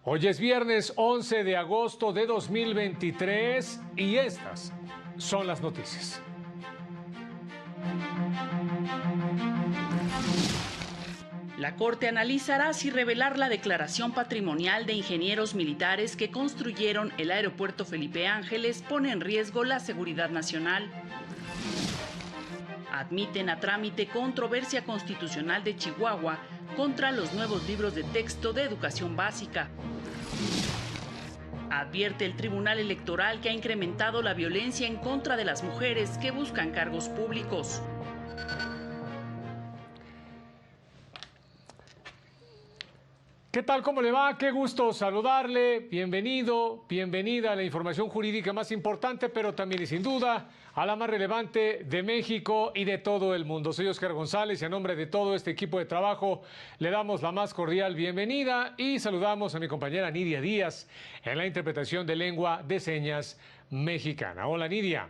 Hoy es viernes 11 de agosto de 2023 y estas son las noticias. La Corte analizará si revelar la declaración patrimonial de ingenieros militares que construyeron el aeropuerto Felipe Ángeles pone en riesgo la seguridad nacional. Admiten a trámite controversia constitucional de Chihuahua contra los nuevos libros de texto de educación básica. Advierte el Tribunal Electoral que ha incrementado la violencia en contra de las mujeres que buscan cargos públicos. ¿Qué tal? ¿Cómo le va? Qué gusto saludarle. Bienvenido, bienvenida a la información jurídica más importante, pero también y sin duda a la más relevante de México y de todo el mundo. Soy Oscar González y a nombre de todo este equipo de trabajo le damos la más cordial bienvenida y saludamos a mi compañera Nidia Díaz en la interpretación de lengua de señas mexicana. Hola Nidia.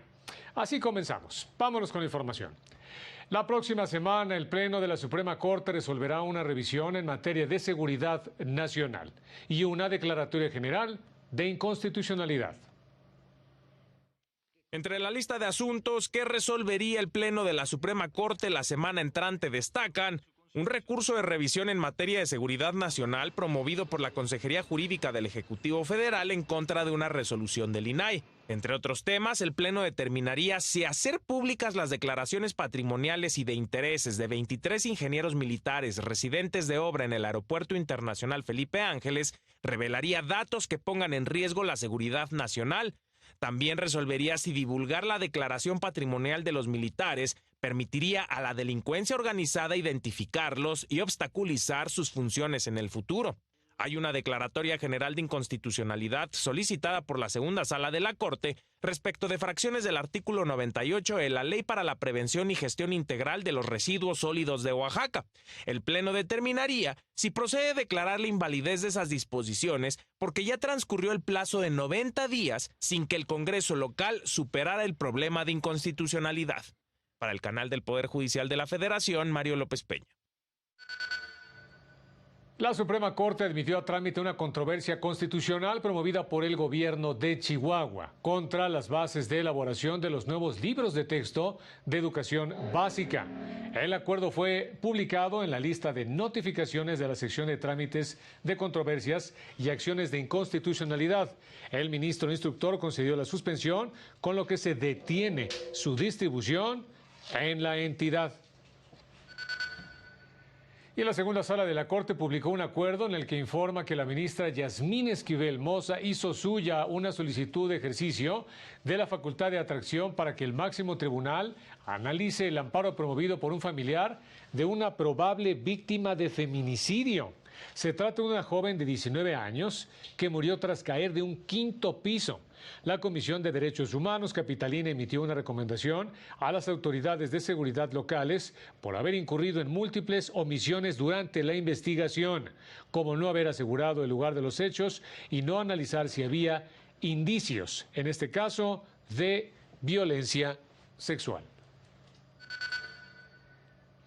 Así comenzamos. Vámonos con la información. La próxima semana, el Pleno de la Suprema Corte resolverá una revisión en materia de seguridad nacional y una declaratoria general de inconstitucionalidad. Entre la lista de asuntos que resolvería el Pleno de la Suprema Corte la semana entrante destacan un recurso de revisión en materia de seguridad nacional promovido por la Consejería Jurídica del Ejecutivo Federal en contra de una resolución del INAI. Entre otros temas, el Pleno determinaría si hacer públicas las declaraciones patrimoniales y de intereses de 23 ingenieros militares residentes de obra en el Aeropuerto Internacional Felipe Ángeles revelaría datos que pongan en riesgo la seguridad nacional. También resolvería si divulgar la declaración patrimonial de los militares permitiría a la delincuencia organizada identificarlos y obstaculizar sus funciones en el futuro. Hay una declaratoria general de inconstitucionalidad solicitada por la segunda sala de la Corte respecto de fracciones del artículo 98 de la Ley para la Prevención y Gestión Integral de los Residuos Sólidos de Oaxaca. El Pleno determinaría si procede declarar la invalidez de esas disposiciones porque ya transcurrió el plazo de 90 días sin que el Congreso local superara el problema de inconstitucionalidad. Para el canal del Poder Judicial de la Federación, Mario López Peña. La Suprema Corte admitió a trámite una controversia constitucional promovida por el gobierno de Chihuahua contra las bases de elaboración de los nuevos libros de texto de educación básica. El acuerdo fue publicado en la lista de notificaciones de la sección de trámites de controversias y acciones de inconstitucionalidad. El ministro instructor concedió la suspensión, con lo que se detiene su distribución en la entidad. Y la segunda sala de la Corte publicó un acuerdo en el que informa que la ministra Yasmín Esquivel Moza hizo suya una solicitud de ejercicio de la facultad de atracción para que el máximo tribunal analice el amparo promovido por un familiar de una probable víctima de feminicidio. Se trata de una joven de 19 años que murió tras caer de un 5º piso. La Comisión de Derechos Humanos capitalina emitió una recomendación a las autoridades de seguridad locales por haber incurrido en múltiples omisiones durante la investigación, como no haber asegurado el lugar de los hechos y no analizar si había indicios, en este caso, de violencia sexual.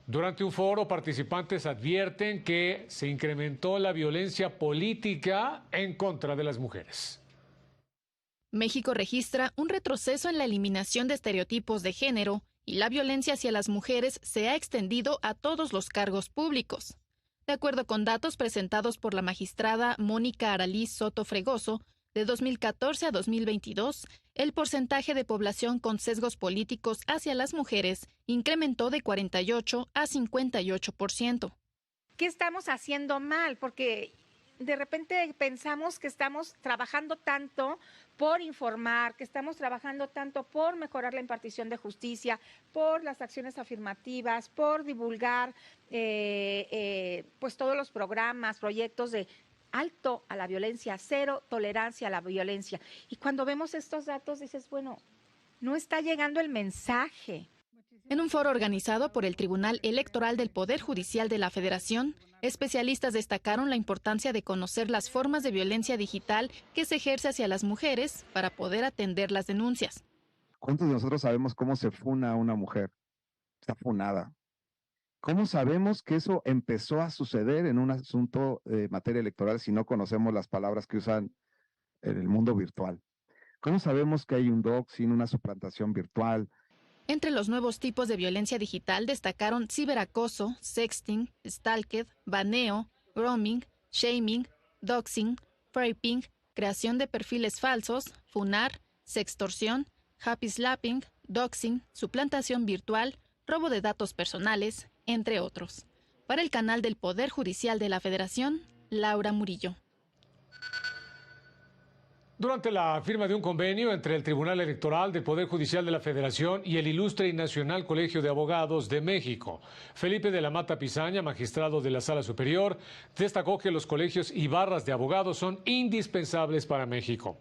Durante un foro, participantes advierten que se incrementó la violencia política en contra de las mujeres. México registra un retroceso en la eliminación de estereotipos de género y la violencia hacia las mujeres se ha extendido a todos los cargos públicos. De acuerdo con datos presentados por la magistrada Mónica Aralí Soto Fregoso, de 2014 a 2022, el porcentaje de población con sesgos políticos hacia las mujeres incrementó de 48 a 58%. ¿Qué estamos haciendo mal? Porque de repente pensamos que estamos trabajando tanto por informar, que estamos trabajando tanto por mejorar la impartición de justicia, por las acciones afirmativas, por divulgar pues todos los programas, proyectos de alto a la violencia, cero tolerancia a la violencia. Y cuando vemos estos datos dices, bueno, no está llegando el mensaje. En un foro organizado por el Tribunal Electoral del Poder Judicial de la Federación, especialistas destacaron la importancia de conocer las formas de violencia digital que se ejerce hacia las mujeres para poder atender las denuncias. ¿Cuántos de nosotros sabemos cómo se funa a una mujer? Está funada. ¿Cómo sabemos que eso empezó a suceder en un asunto de materia electoral si no conocemos las palabras que usan en el mundo virtual? ¿Cómo sabemos que hay un doxing, una suplantación virtual? Entre los nuevos tipos de violencia digital destacaron ciberacoso, sexting, stalking, baneo, grooming, shaming, doxing, raping, creación de perfiles falsos, funar, sextorsión, happy slapping, doxing, suplantación virtual, robo de datos personales, entre otros. Para el canal del Poder Judicial de la Federación, Laura Murillo. Durante la firma de un convenio entre el Tribunal Electoral del Poder Judicial de la Federación y el Ilustre y Nacional Colegio de Abogados de México, Felipe de la Mata Pizaña, magistrado de la Sala Superior, destacó que los colegios y barras de abogados son indispensables para México.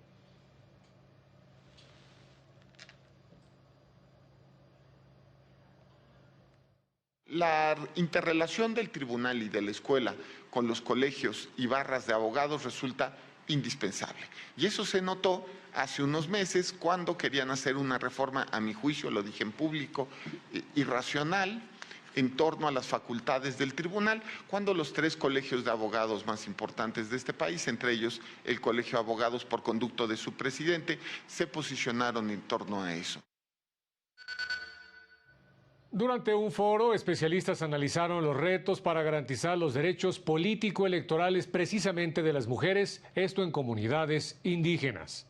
La interrelación del tribunal y de la escuela con los colegios y barras de abogados resulta indispensable. Y eso se notó hace unos meses cuando querían hacer una reforma, a mi juicio, lo dije en público, irracional en torno a las facultades del tribunal, cuando los 3 colegios de abogados más importantes de este país, entre ellos el Colegio de Abogados por conducto de su presidente, se posicionaron en torno a eso. Durante un foro, especialistas analizaron los retos para garantizar los derechos político-electorales precisamente de las mujeres, esto en comunidades indígenas.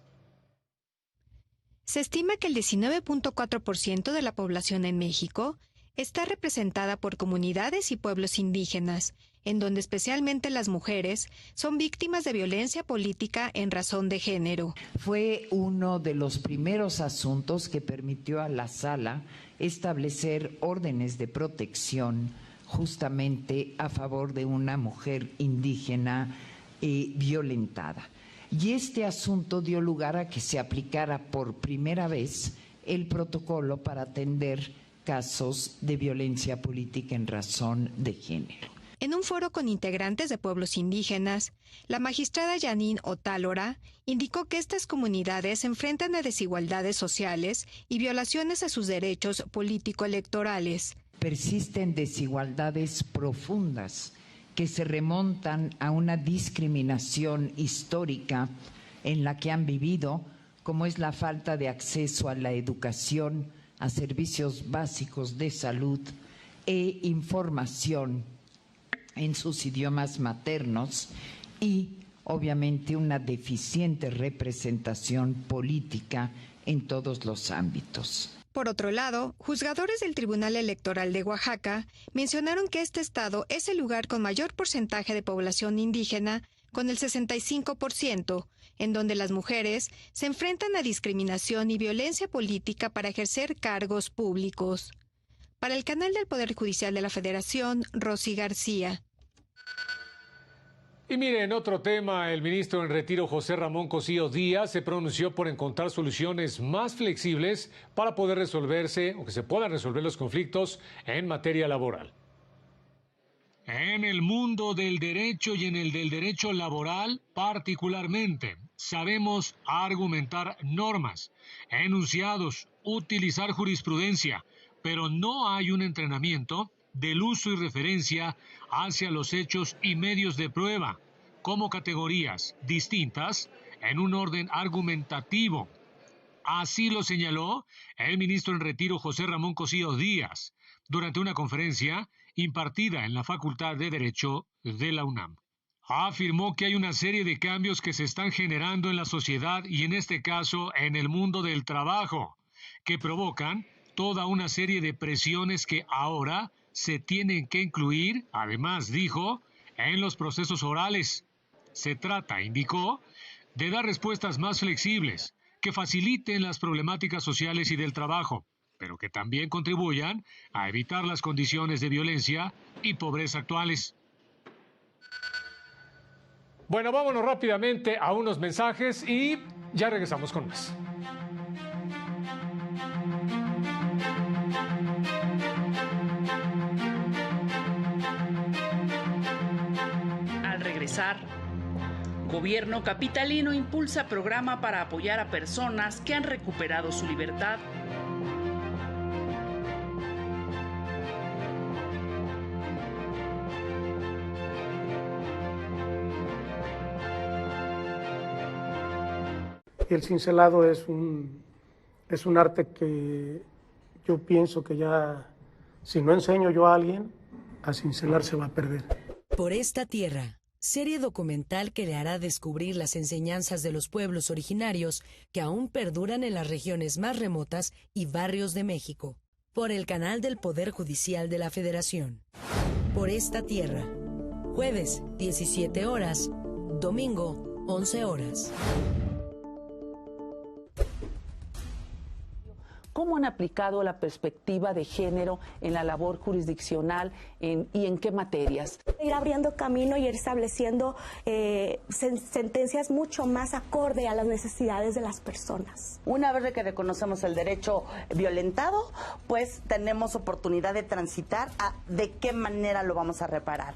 Se estima que el 19.4% de la población en México está representada por comunidades y pueblos indígenas, en donde especialmente las mujeres son víctimas de violencia política en razón de género. Fue uno de los primeros asuntos que permitió a la Sala establecer órdenes de protección justamente a favor de una mujer indígena violentada. Y este asunto dio lugar a que se aplicara por primera vez el protocolo para atender casos de violencia política en razón de género. En un foro con integrantes de pueblos indígenas, la magistrada Janine Otálora indicó que estas comunidades se enfrentan a desigualdades sociales y violaciones a sus derechos político-electorales. Persisten desigualdades profundas que se remontan a una discriminación histórica en la que han vivido, como es la falta de acceso a la educación, a servicios básicos de salud e información en sus idiomas maternos y, obviamente, una deficiente representación política en todos los ámbitos. Por otro lado, juzgadores del Tribunal Electoral de Oaxaca mencionaron que este estado es el lugar con mayor porcentaje de población indígena, con el 65%, en donde las mujeres se enfrentan a discriminación y violencia política para ejercer cargos públicos. Para el canal del Poder Judicial de la Federación, Rosy García. Y miren, otro tema, el ministro en retiro José Ramón Cosío Díaz se pronunció por encontrar soluciones más flexibles para poder resolverse o que se puedan resolver los conflictos en materia laboral. En el mundo del derecho y en el del derecho laboral particularmente, sabemos argumentar normas, enunciados, utilizar jurisprudencia, pero no hay un entrenamiento del uso y referencia hacia los hechos y medios de prueba, como categorías distintas en un orden argumentativo. Así lo señaló el ministro en retiro José Ramón Cosío Díaz durante una conferencia impartida en la Facultad de Derecho de la UNAM. Afirmó que hay una serie de cambios que se están generando en la sociedad y en este caso en el mundo del trabajo, que provocan toda una serie de presiones que ahora se tienen que incluir, además, dijo, en los procesos orales. Se trata, indicó, de dar respuestas más flexibles, que faciliten las problemáticas sociales y del trabajo, pero que también contribuyan a evitar las condiciones de violencia y pobreza actuales. Bueno, vámonos rápidamente a unos mensajes y ya regresamos con más. Al regresar, Gobierno capitalino impulsa programa para apoyar a personas que han recuperado su libertad El cincelado es un arte que yo pienso que ya, si no enseño yo a alguien, a cincelar se va a perder. Por esta tierra, serie documental que le hará descubrir las enseñanzas de los pueblos originarios que aún perduran en las regiones más remotas y barrios de México. Por el canal del Poder Judicial de la Federación. Por esta tierra. Jueves, 17 horas. Domingo, 11 horas. ¿Cómo han aplicado la perspectiva de género en la labor jurisdiccional y en qué materias? Ir abriendo camino y ir estableciendo sentencias mucho más acorde a las necesidades de las personas. Una vez que reconocemos el derecho violentado, pues tenemos oportunidad de transitar a de qué manera lo vamos a reparar.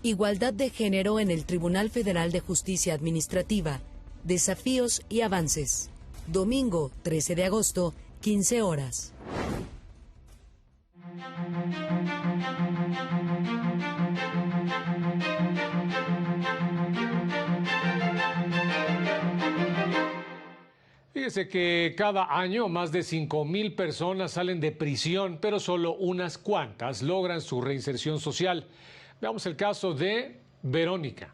Igualdad de género en el Tribunal Federal de Justicia Administrativa. Desafíos y avances. Domingo, 13 de agosto, 15 horas. Fíjese que cada año más de 5,000 personas salen de prisión, pero solo unas cuantas logran su reinserción social. Veamos el caso de Verónica.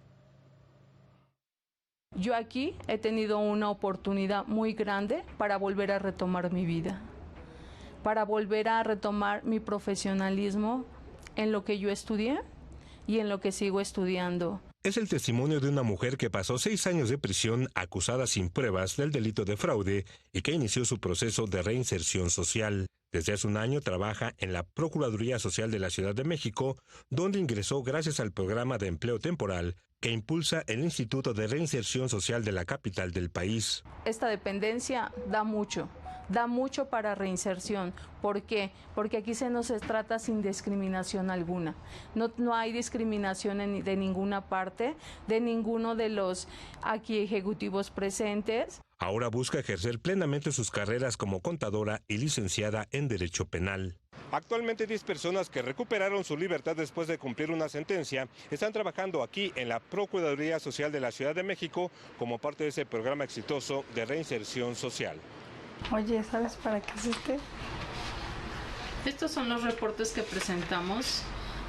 Yo aquí he tenido una oportunidad muy grande para volver a retomar mi vida, para volver a retomar mi profesionalismo en lo que yo estudié y en lo que sigo estudiando. Es el testimonio de una mujer que pasó 6 años de prisión acusada sin pruebas del delito de fraude y que inició su proceso de reinserción social. Desde hace un año trabaja en la Procuraduría Social de la Ciudad de México, donde ingresó gracias al programa de empleo temporal que impulsa el Instituto de Reinserción Social de la capital del país. Esta dependencia da mucho para reinserción. ¿Por qué? Porque aquí se nos trata sin discriminación alguna. No hay discriminación de ninguna parte, de ninguno de los aquí ejecutivos presentes. Ahora busca ejercer plenamente sus carreras como contadora y licenciada en Derecho Penal. Actualmente 10 personas que recuperaron su libertad después de cumplir una sentencia están trabajando aquí en la Procuraduría Social de la Ciudad de México como parte de ese programa exitoso de reinserción social. Oye, ¿sabes para qué es este? Estos son los reportes que presentamos,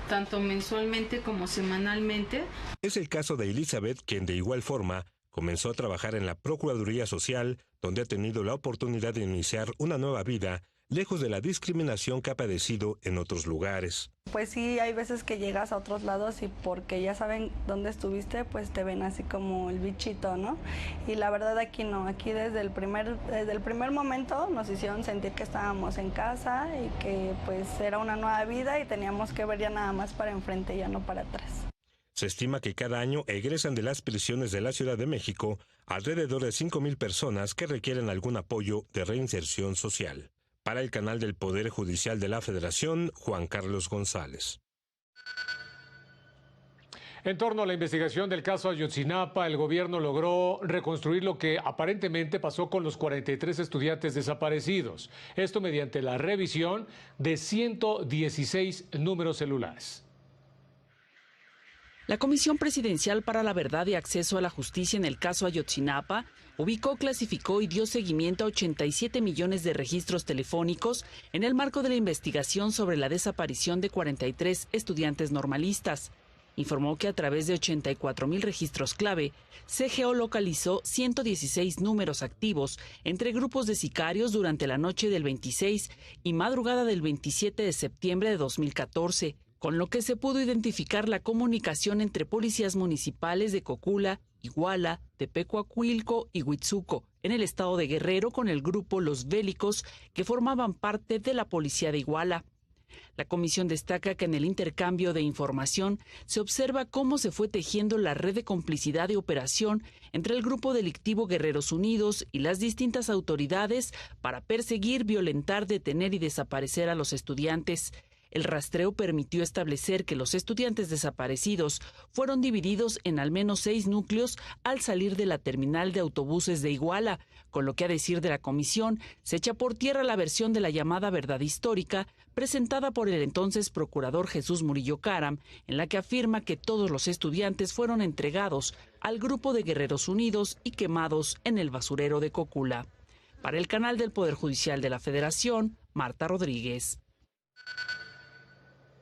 tanto mensualmente como semanalmente. Es el caso de Elizabeth, quien de igual forma comenzó a trabajar en la Procuraduría Social, donde ha tenido la oportunidad de iniciar una nueva vida, lejos de la discriminación que ha padecido en otros lugares. Pues sí, hay veces que llegas a otros lados y porque ya saben dónde estuviste, pues te ven así como el bichito, ¿no? Y la verdad aquí no, aquí desde el primer momento nos hicieron sentir que estábamos en casa y que pues era una nueva vida y teníamos que ver ya nada más para enfrente, ya no para atrás. Se estima que cada año egresan de las prisiones de la Ciudad de México alrededor de 5,000 personas que requieren algún apoyo de reinserción social. Para el canal del Poder Judicial de la Federación, Juan Carlos González. En torno a la investigación del caso Ayotzinapa, el gobierno logró reconstruir lo que aparentemente pasó con los 43 estudiantes desaparecidos. Esto mediante la revisión de 116 números celulares. La Comisión Presidencial para la Verdad y Acceso a la Justicia en el caso Ayotzinapa ubicó, clasificó y dio seguimiento a 87 millones de registros telefónicos en el marco de la investigación sobre la desaparición de 43 estudiantes normalistas. Informó que a través de 84,000 registros clave se geolocalizó 116 números activos entre grupos de sicarios durante la noche del 26 y madrugada del 27 de septiembre de 2014. Con lo que se pudo identificar la comunicación entre policías municipales de Cocula, Iguala, Tepecuacuilco y Huitzuco, en el estado de Guerrero, con el grupo Los Bélicos, que formaban parte de la policía de Iguala. La comisión destaca que en el intercambio de información se observa cómo se fue tejiendo la red de complicidad y operación entre el grupo delictivo Guerreros Unidos y las distintas autoridades para perseguir, violentar, detener y desaparecer a los estudiantes. El rastreo permitió establecer que los estudiantes desaparecidos fueron divididos en al menos 6 núcleos al salir de la terminal de autobuses de Iguala, con lo que, a decir de la comisión, se echa por tierra la versión de la llamada verdad histórica presentada por el entonces procurador Jesús Murillo Caram, en la que afirma que todos los estudiantes fueron entregados al grupo de Guerreros Unidos y quemados en el basurero de Cocula. Para el canal del Poder Judicial de la Federación, Marta Rodríguez.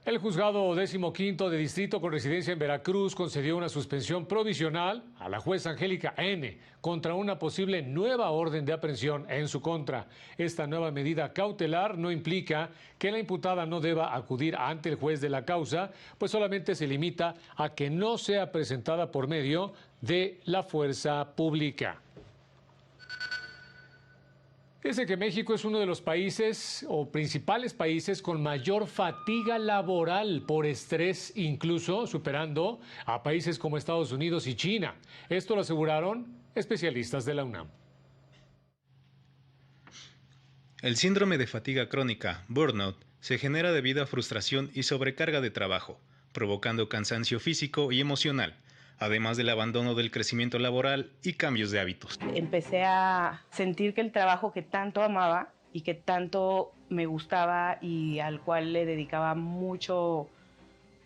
El juzgado 15º de distrito con residencia en Veracruz concedió una suspensión provisional a la jueza Angélica N. contra una posible nueva orden de aprehensión en su contra. Esta nueva medida cautelar no implica que la imputada no deba acudir ante el juez de la causa, pues solamente se limita a que no sea presentada por medio de la fuerza pública. Fíjense que México es uno de los países o principales países con mayor fatiga laboral por estrés, incluso superando a países como Estados Unidos y China. Esto lo aseguraron especialistas de la UNAM. El síndrome de fatiga crónica, burnout, se genera debido a frustración y sobrecarga de trabajo, provocando cansancio físico y emocional, además del abandono del crecimiento laboral y cambios de hábitos. Empecé a sentir que el trabajo que tanto amaba y que tanto me gustaba y al cual le dedicaba mucho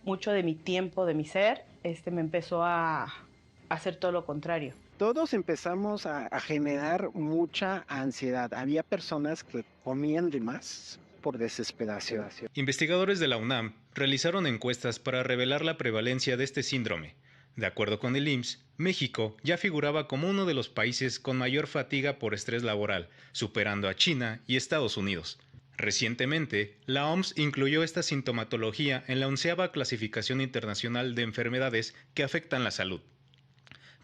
de mi tiempo, de mi ser, me empezó a hacer todo lo contrario. Todos empezamos a generar mucha ansiedad. Había personas que comían de más por desesperación. Investigadores de la UNAM realizaron encuestas para revelar la prevalencia de este síndrome. De acuerdo con el IMSS, México ya figuraba como uno de los países con mayor fatiga por estrés laboral, superando a China y Estados Unidos. Recientemente, la OMS incluyó esta sintomatología en la 11ª clasificación internacional de enfermedades que afectan la salud.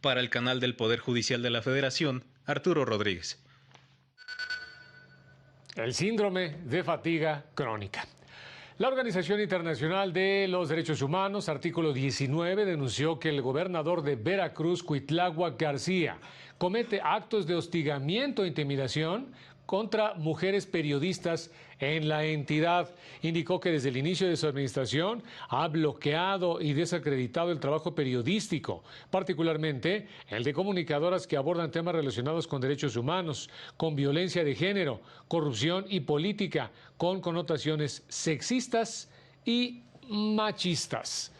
Para el canal del Poder Judicial de la Federación, Arturo Rodríguez. El síndrome de fatiga crónica. La Organización Internacional de los Derechos Humanos, artículo 19, denunció que el gobernador de Veracruz, Cuitláhuac García, comete actos de hostigamiento e intimidación contra mujeres periodistas en la entidad. Indicó que desde el inicio de su administración ha bloqueado y desacreditado el trabajo periodístico, particularmente el de comunicadoras que abordan temas relacionados con derechos humanos, con violencia de género, corrupción y política, con connotaciones sexistas y machistas.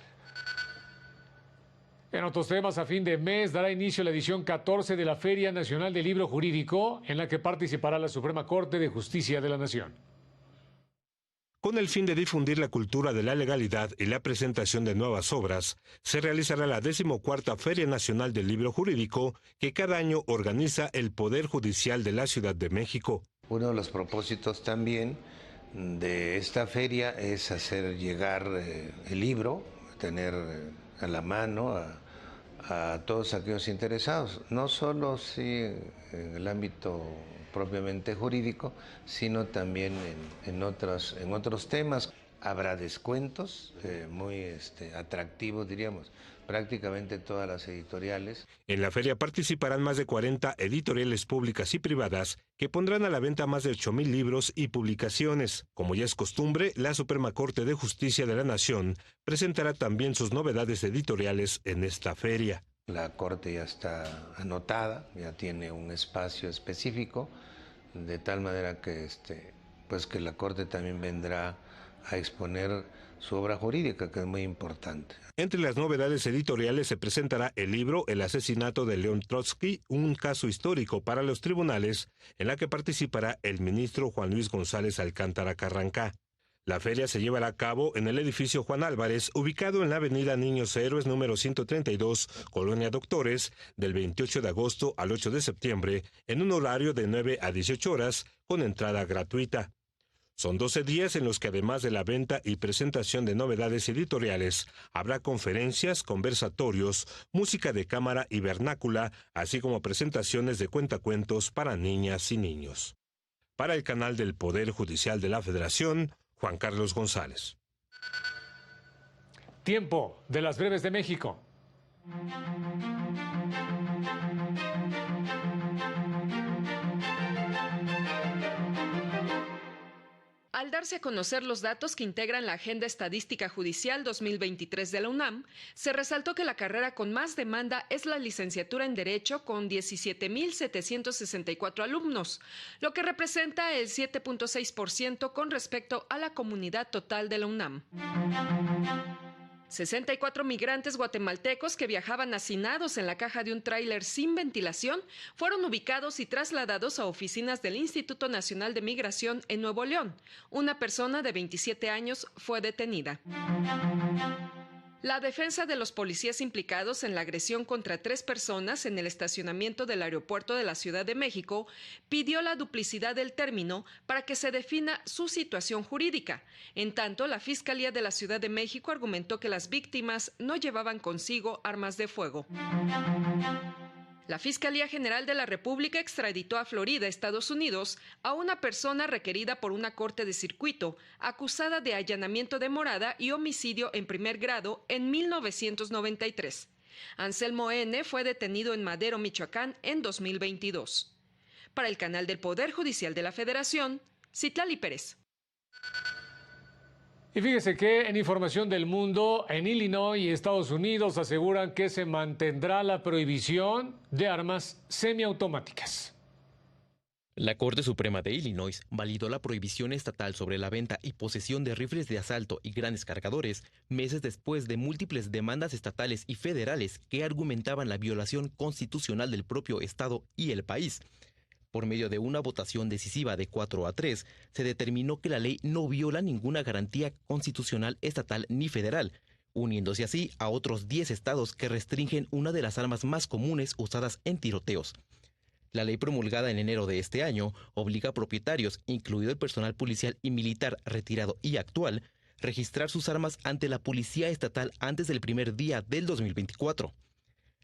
En otros temas, a fin de mes dará inicio la edición 14 de la Feria Nacional del Libro Jurídico, en la que participará la Suprema Corte de Justicia de la Nación. Con el fin de difundir la cultura de la legalidad y la presentación de nuevas obras, se realizará la 14ª Feria Nacional del Libro Jurídico, que cada año organiza el Poder Judicial de la Ciudad de México. Uno de los propósitos también de esta feria es hacer llegar el libro, tener a la mano a todos aquellos interesados, no solo en el ámbito propiamente jurídico, sino también en otros temas. Habrá descuentos muy atractivos, diríamos, prácticamente todas las editoriales. En la feria participarán más de 40 editoriales públicas y privadas que pondrán a la venta más de 8,000 libros y publicaciones. Como ya es costumbre, la Suprema Corte de Justicia de la Nación presentará también sus novedades editoriales en esta feria. La Corte ya está anotada, ya tiene un espacio específico, de tal manera que, que la Corte también vendrá a exponer su obra jurídica, que es muy importante. Entre las novedades editoriales se presentará el libro El asesinato de León Trotsky, un caso histórico para los tribunales, en la que participará el ministro Juan Luis González Alcántara Carrancá. La feria se llevará a cabo en el edificio Juan Álvarez, ubicado en la avenida Niños Héroes número 132, Colonia Doctores, del 28 de agosto al 8 de septiembre, en un horario de 9 a 18 horas, con entrada gratuita. Son 12 días en los que, además de la venta y presentación de novedades editoriales, habrá conferencias, conversatorios, música de cámara y vernácula, así como presentaciones de cuentacuentos para niñas y niños. Para el canal del Poder Judicial de la Federación, Juan Carlos González. Tiempo de las breves de México. Al darse a conocer los datos que integran la Agenda Estadística Judicial 2023 de la UNAM, se resaltó que la carrera con más demanda es la licenciatura en Derecho, con 17,764 alumnos, lo que representa el 7,6% con respecto a la comunidad total de la UNAM. 64 migrantes guatemaltecos que viajaban hacinados en la caja de un tráiler sin ventilación fueron ubicados y trasladados a oficinas del Instituto Nacional de Migración en Nuevo León. Una persona de 27 años fue detenida. La defensa de los policías implicados en la agresión contra 3 personas en el estacionamiento del aeropuerto de la Ciudad de México pidió la duplicidad del término para que se defina su situación jurídica. En tanto, la Fiscalía de la Ciudad de México argumentó que las víctimas no llevaban consigo armas de fuego. La Fiscalía General de la República extraditó a Florida, Estados Unidos, a una persona requerida por una corte de circuito, acusada de allanamiento de morada y homicidio en primer grado en 1993. Anselmo N. fue detenido en Madero, Michoacán, en 2022. Para el canal del Poder Judicial de la Federación, Citlali Pérez. Y fíjese que en información del mundo, en Illinois y Estados Unidos aseguran que se mantendrá la prohibición de armas semiautomáticas. La Corte Suprema de Illinois validó la prohibición estatal sobre la venta y posesión de rifles de asalto y grandes cargadores meses después de múltiples demandas estatales y federales que argumentaban la violación constitucional del propio estado y el país. Por medio de una votación decisiva de 4-3, se determinó que la ley no viola ninguna garantía constitucional estatal ni federal, uniéndose así a otros 10 estados que restringen una de las armas más comunes usadas en tiroteos. La ley promulgada en enero de este año obliga a propietarios, incluido el personal policial y militar retirado y actual, registrar sus armas ante la Policía Estatal antes del primer día del 2024.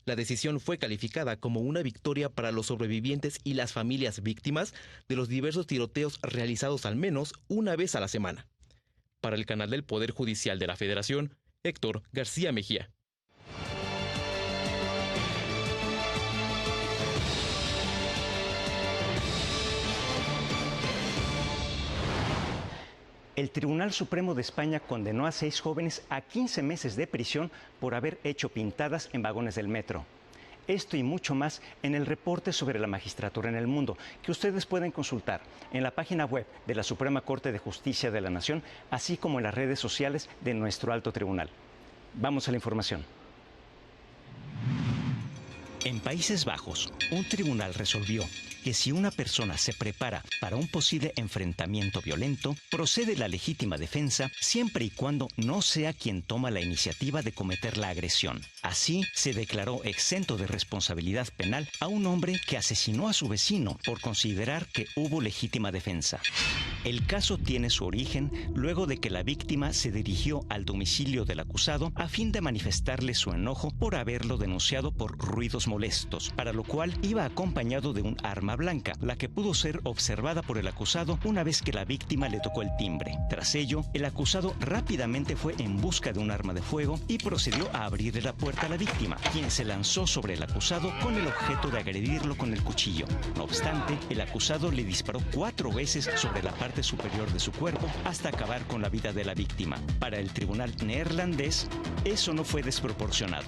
La decisión fue calificada como una victoria para los sobrevivientes y las familias víctimas de los diversos tiroteos realizados al menos una vez a la semana. Para el canal del Poder Judicial de la Federación, Héctor García Mejía. El Tribunal Supremo de España condenó a 6 jóvenes a 15 meses de prisión por haber hecho pintadas en vagones del metro. Esto y mucho más en el reporte sobre la magistratura en el mundo, que ustedes pueden consultar en la página web de la Suprema Corte de Justicia de la Nación, así como en las redes sociales de nuestro alto tribunal. Vamos a la información. En Países Bajos, un tribunal resolvió que si una persona se prepara para un posible enfrentamiento violento, procede la legítima defensa siempre y cuando no sea quien toma la iniciativa de cometer la agresión. Así, se declaró exento de responsabilidad penal a un hombre que asesinó a su vecino por considerar que hubo legítima defensa. El caso tiene su origen luego de que la víctima se dirigió al domicilio del acusado a fin de manifestarle su enojo por haberlo denunciado por ruidos molestos, para lo cual iba acompañado de un arma blanca, la que pudo ser observada por el acusado una vez que la víctima le tocó el timbre. Tras ello, el acusado rápidamente fue en busca de un arma de fuego y procedió a abrirle la puerta a la víctima, quien se lanzó sobre el acusado con el objeto de agredirlo con el cuchillo. No obstante, el acusado le disparó 4 veces sobre la parte superior de su cuerpo hasta acabar con la vida de la víctima. Para el tribunal neerlandés, eso no fue desproporcionado.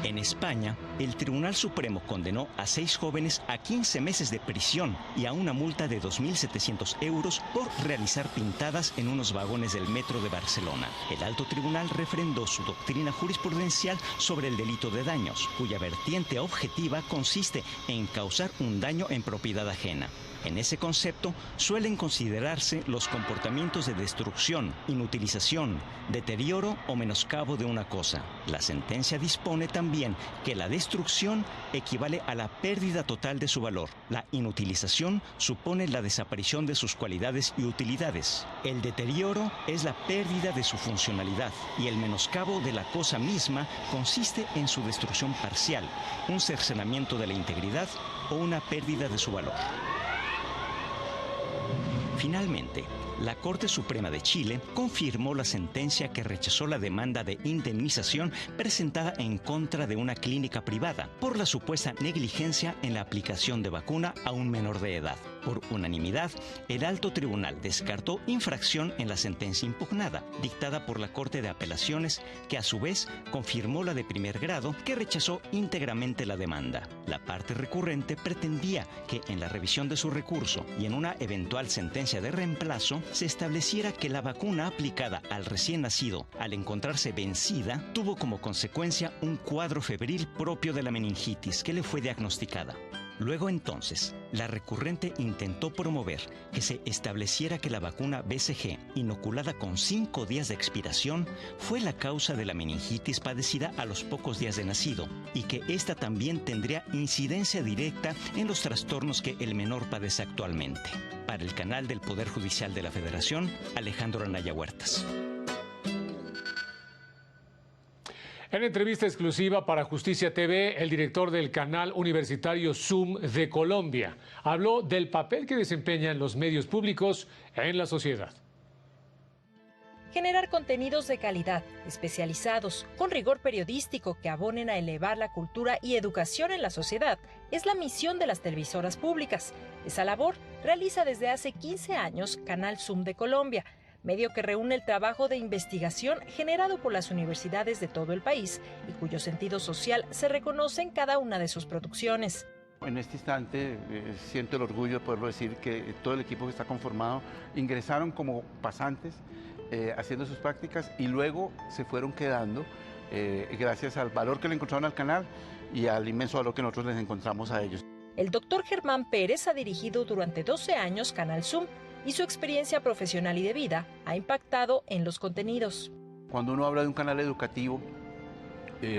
En España, el Tribunal Supremo condenó a 6 jóvenes a 15 meses de prisión y a una multa de 2.700 euros por realizar pintadas en unos vagones del metro de Barcelona. El alto tribunal refrendó su doctrina jurisprudencial sobre el delito de daños, cuya vertiente objetiva consiste en causar un daño en propiedad ajena. En ese concepto suelen considerarse los comportamientos de destrucción, inutilización, deterioro o menoscabo de una cosa. La sentencia dispone también que la destrucción equivale a la pérdida total de su valor. La inutilización supone la desaparición de sus cualidades y utilidades. El deterioro es la pérdida de su funcionalidad y el menoscabo de la cosa misma consiste en su destrucción parcial, un cercenamiento de la integridad o una pérdida de su valor. Finalmente, la Corte Suprema de Chile confirmó la sentencia que rechazó la demanda de indemnización presentada en contra de una clínica privada por la supuesta negligencia en la aplicación de vacuna a un menor de edad. Por unanimidad, el alto tribunal descartó infracción en la sentencia impugnada, dictada por la Corte de Apelaciones, que a su vez confirmó la de primer grado, que rechazó íntegramente la demanda. La parte recurrente pretendía que en la revisión de su recurso y en una eventual sentencia de reemplazo se estableciera que la vacuna aplicada al recién nacido, al encontrarse vencida, tuvo como consecuencia un cuadro febril propio de la meningitis que le fue diagnosticada. Luego entonces, la recurrente intentó promover que se estableciera que la vacuna BCG, inoculada con 5 días de expiración, fue la causa de la meningitis padecida a los pocos días de nacido y que ésta también tendría incidencia directa en los trastornos que el menor padece actualmente. Para el canal del Poder Judicial de la Federación, Alejandro Anaya Huertas. En entrevista exclusiva para Justicia TV, el director del canal universitario Zoom de Colombia habló del papel que desempeñan los medios públicos en la sociedad. Generar contenidos de calidad, especializados, con rigor periodístico que abonen a elevar la cultura y educación en la sociedad, es la misión de las televisoras públicas. Esa labor realiza desde hace 15 años Canal Zoom de Colombia, medio que reúne el trabajo de investigación generado por las universidades de todo el país y cuyo sentido social se reconoce en cada una de sus producciones. En este instante siento el orgullo de poderlo decir que todo el equipo que está conformado ingresaron como pasantes haciendo sus prácticas y luego se fueron quedando gracias al valor que le encontraron al canal y al inmenso valor que nosotros les encontramos a ellos. El doctor Germán Pérez ha dirigido durante 12 años Canal Zoom y su experiencia profesional y de vida ha impactado en los contenidos. Cuando uno habla de un canal educativo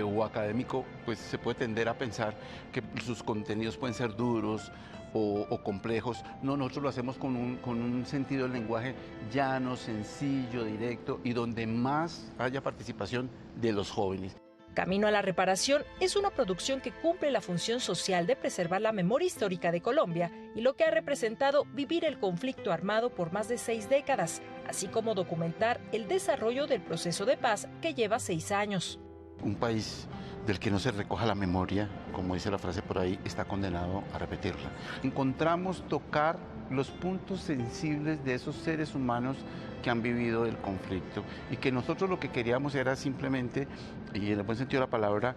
o académico, pues se puede tender a pensar que sus contenidos pueden ser duros o complejos. No, nosotros lo hacemos con un sentido del lenguaje llano, sencillo, directo y donde más haya participación de los jóvenes. Camino a la reparación es una producción que cumple la función social de preservar la memoria histórica de Colombia y lo que ha representado vivir el conflicto armado por más de 6 décadas, así como documentar el desarrollo del proceso de paz que lleva 6 años. Un país del que no se recoja la memoria, como dice la frase por ahí, está condenado a repetirla. Encontramos tocar los puntos sensibles de esos seres humanos que han vivido el conflicto y que nosotros lo que queríamos era simplemente, y en el buen sentido de la palabra,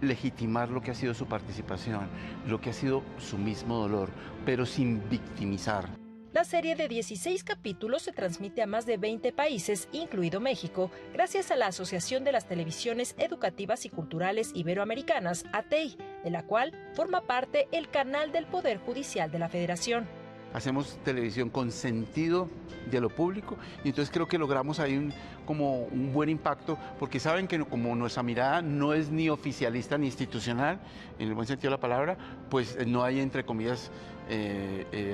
legitimar lo que ha sido su participación, lo que ha sido su mismo dolor, pero sin victimizar. La serie de 16 capítulos se transmite a más de 20 países, incluido México, gracias a la Asociación de las Televisiones Educativas y Culturales Iberoamericanas, ATEI, de la cual forma parte el canal del Poder Judicial de la Federación. Hacemos televisión con sentido de lo público y entonces creo que logramos ahí como un buen impacto porque saben que como nuestra mirada no es ni oficialista ni institucional, en el buen sentido de la palabra, pues no hay entre comillas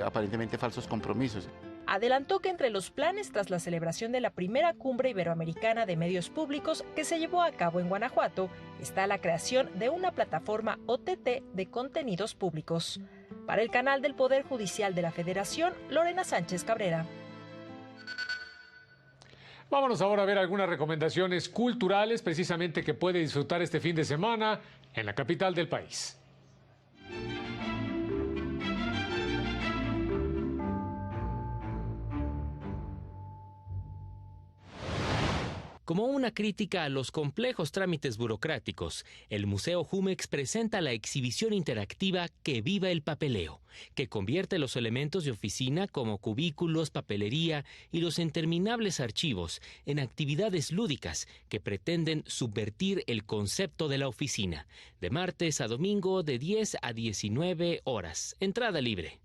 aparentemente falsos compromisos. Adelantó que entre los planes tras la celebración de la primera cumbre iberoamericana de medios públicos que se llevó a cabo en Guanajuato está la creación de una plataforma OTT de contenidos públicos. Para el canal del Poder Judicial de la Federación, Lorena Sánchez Cabrera. Vámonos ahora a ver algunas recomendaciones culturales precisamente que puede disfrutar este fin de semana en la capital del país. Como una crítica a los complejos trámites burocráticos, el Museo Jumex presenta la exhibición interactiva Que viva el papeleo, que convierte los elementos de oficina como cubículos, papelería y los interminables archivos en actividades lúdicas que pretenden subvertir el concepto de la oficina. De martes a domingo de 10 a 19 horas. Entrada libre.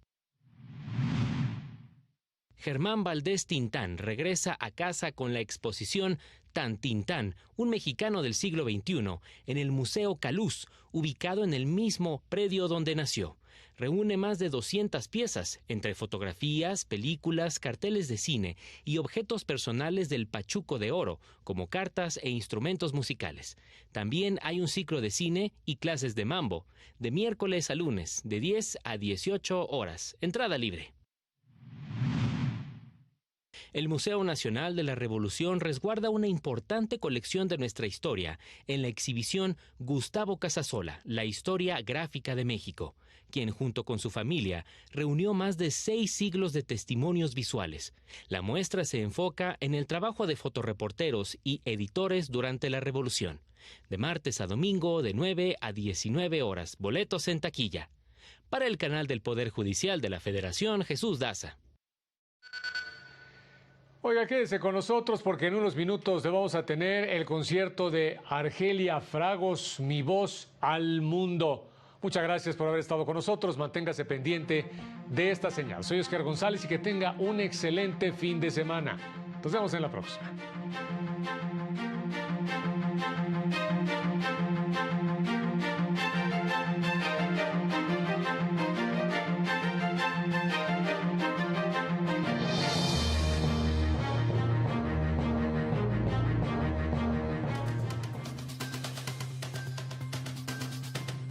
Germán Valdés Tintán regresa a casa con la exposición Tan Tintán, un mexicano del siglo XXI, en el Museo Caluz, ubicado en el mismo predio donde nació. Reúne más de 200 piezas, entre fotografías, películas, carteles de cine y objetos personales del Pachuco de Oro, como cartas e instrumentos musicales. También hay un ciclo de cine y clases de mambo, de miércoles a lunes, de 10 a 18 horas. Entrada libre. El Museo Nacional de la Revolución resguarda una importante colección de nuestra historia en la exhibición Gustavo Casasola, la historia gráfica de México, quien junto con su familia reunió más de 6 siglos de testimonios visuales. La muestra se enfoca en el trabajo de fotoreporteros y editores durante la Revolución. De martes a domingo, de 9 a 19 horas. Boletos en taquilla. Para el canal del Poder Judicial de la Federación, Jesús Daza. Oiga, quédese con nosotros porque en unos minutos vamos a tener el concierto de Argelia Fragos, Mi Voz al Mundo. Muchas gracias por haber estado con nosotros. Manténgase pendiente de esta señal. Soy Oscar González y que tenga un excelente fin de semana. Nos vemos en la próxima.